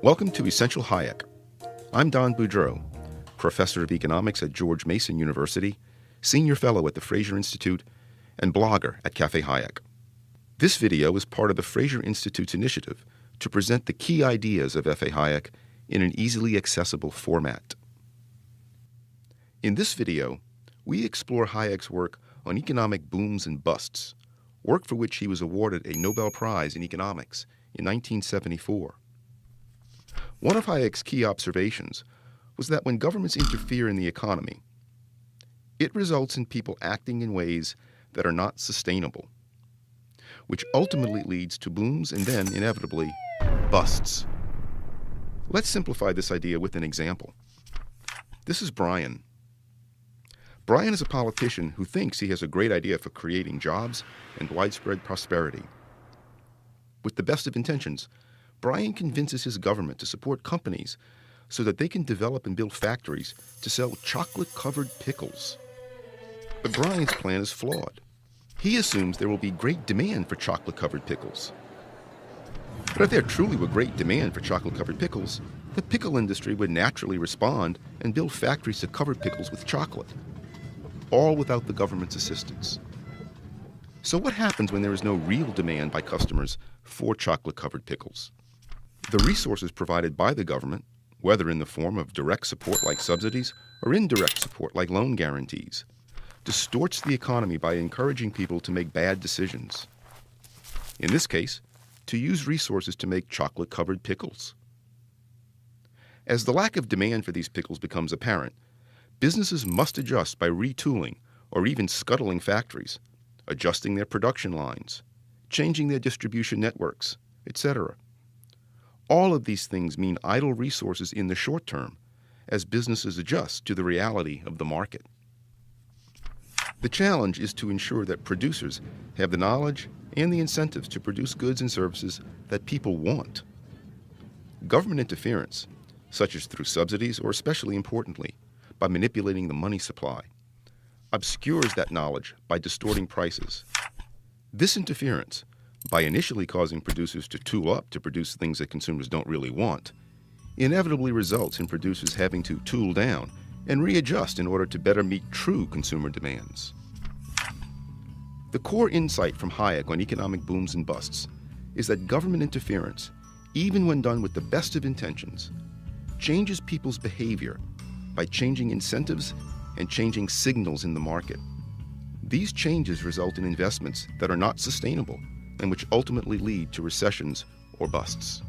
Welcome to Essential Hayek. I'm Don Boudreau, professor of economics at George Mason University, senior fellow at the Fraser Institute, and blogger at Cafe Hayek. This video is part of the Fraser Institute's initiative to present the key ideas of F.A. Hayek in an easily accessible format. In this video, we explore Hayek's work on economic booms and busts, work for which he was awarded a Nobel Prize in Economics in 1974. One of Hayek's key observations was that when governments interfere in the economy, it results in people acting in ways that are not sustainable, which ultimately leads to booms and then, inevitably, busts. Let's simplify this idea with an example. This is Brian. Brian is a politician who thinks he has a great idea for creating jobs and widespread prosperity. With the best of intentions, Brian convinces his government to support companies so that they can develop and build factories to sell chocolate-covered pickles. But Brian's plan is flawed. He assumes there will be great demand for chocolate-covered pickles. But if there truly were great demand for chocolate-covered pickles, the pickle industry would naturally respond and build factories to cover pickles with chocolate, all without the government's assistance. So what happens when there is no real demand by customers for chocolate-covered pickles? The resources provided by the government, whether in the form of direct support like subsidies or indirect support like loan guarantees, distorts the economy by encouraging people to make bad decisions. In this case, to use resources to make chocolate-covered pickles. As the lack of demand for these pickles becomes apparent, businesses must adjust by retooling or even scuttling factories, adjusting their production lines, changing their distribution networks, etc. All of these things mean idle resources in the short term as businesses adjust to the reality of the market. The challenge is to ensure that producers have the knowledge and the incentives to produce goods and services that people want. Government interference, such as through subsidies or, especially importantly, by manipulating the money supply, obscures that knowledge by distorting prices. This interference, by initially causing producers to tool up to produce things that consumers don't really want, inevitably results in producers having to tool down and readjust in order to better meet true consumer demands. The core insight from Hayek on economic booms and busts is that government interference, even when done with the best of intentions, changes people's behavior by changing incentives and changing signals in the market. These changes result in investments that are not sustainable and which ultimately lead to recessions or busts.